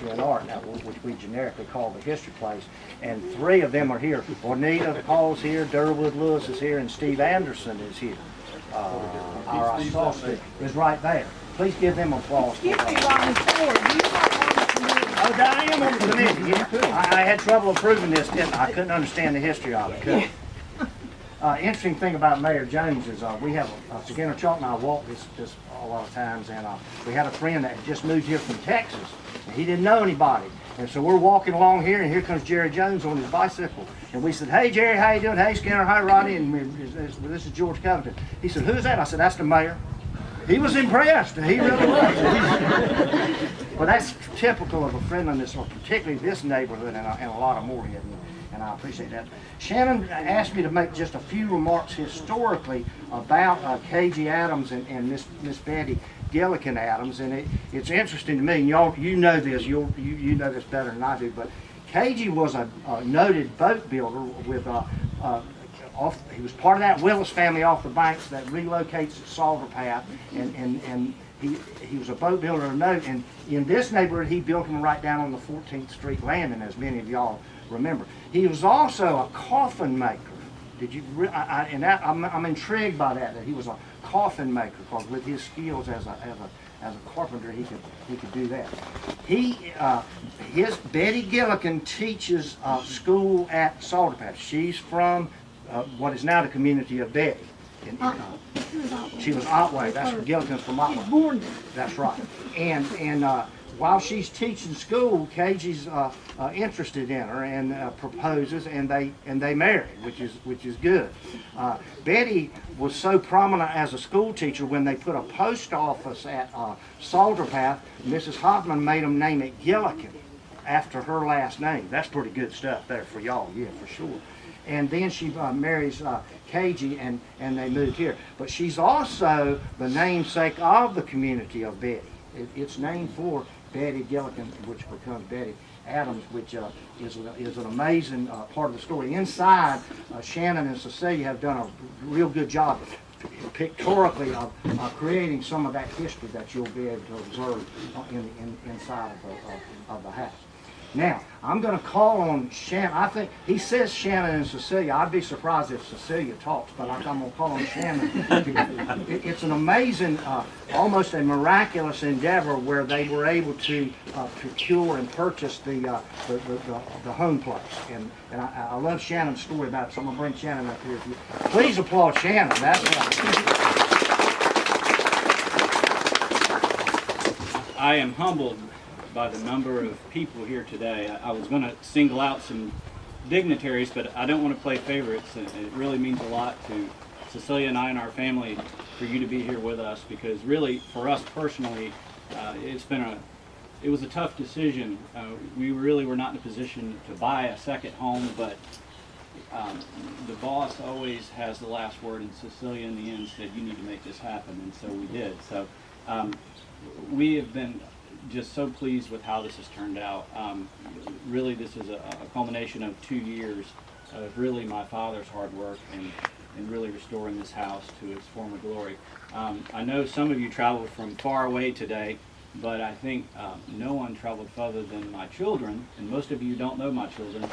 Geography and Art, now, which we generically call the history place. And 3 of them are here. Juanita Paul's here, Durwood Lewis is here, and Steve Anderson is here. Our associate is right there. Please give them applause. Excuse me, Ronnie Ford, you Oh, I am on the committee. Yeah. I had trouble approving this, didn't I? I couldn't understand the history of it. Interesting thing about Mayor Jones is we have Saginaw Chalk and I walk this a lot of times, and we had a friend that had just moved here from Texas, and he didn't know anybody. And so we're walking along here, and here comes Jerry Jones on his bicycle. And we said, "Hey, Jerry, how you doing? Hey, Skinner, hi, Rodney." And this is George Covington. He said, "Who's that?" I said, "That's the mayor." He was impressed. He really was. But that's typical of a friendliness, or particularly this neighborhood, and a lot of Moorhead, and I appreciate that. Shannon asked me to make just a few remarks historically about K.G. Adams and Miss Betty Gillikin Adams, and it's interesting to me, and y'all, you know this, you know this better than I do, but K.G. was a noted boat builder with he was part of that Willis family off the banks that relocates at Salter Path, and he was a boat builder of note, and in this neighborhood he built them right down on the 14th Street landing, as many of y'all remember. He was also a coffin maker. Did you? I'm intrigued by that he was a coffin maker, because with his skills as a carpenter, he could do that. Betty Gillikin teaches school at Salter Path. She's from what is now the community of Betty. She was Otway. That's Gillikin's from Otway. She's born there. That's right. And while she's teaching school, KG's interested in her and proposes, and they marry, which is good. Betty was so prominent as a school teacher when they put a post office at Salter Path. Mrs. Hoffman made them name it Gillikin after her last name. That's pretty good stuff there for y'all, yeah, for sure. And then she marries KG, and they moved here. But she's also the namesake of the community of Betty. It's named for Betty Gillikin, which becomes Betty Adams, which is an amazing part of the story. Inside, Shannon and Cecilia have done a real good job pictorially of creating some of that history that you'll be able to observe inside of the house. Now, I'm going to call on Shannon. I think he says Shannon and Cecilia. I'd be surprised if Cecilia talks, but I'm going to call on Shannon. It's an amazing, almost a miraculous endeavor where they were able to procure and purchase the home place. And I love Shannon's story about it, so I'm going to bring Shannon up here. Please applaud Shannon. That's I am humbled by the number of people here today. I was going to single out some dignitaries, but I don't want to play favorites. It really means a lot to Cecilia and I and our family for you to be here with us, because really, for us personally, it was a tough decision. We really were not in a position to buy a second home, but the boss always has the last word, and Cecilia in the end said, "You need to make this happen," and so we did. So we have been just so pleased with how this has turned out. Really, this is a culmination of 2 years of really my father's hard work and really restoring this house to its former glory. I know some of you traveled from far away today, but I think no one traveled further than my children, and most of you don't know my children.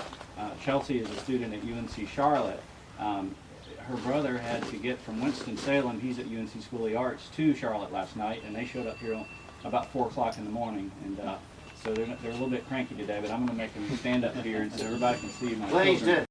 Chelsea is a student at UNC Charlotte. Her brother had to get from Winston-Salem, he's at UNC School of the Arts, to Charlotte last night, and they showed up here about 4 o'clock in the morning, and so they're a little bit cranky today, but I'm going to make them stand up here and so everybody can see my children. Please do.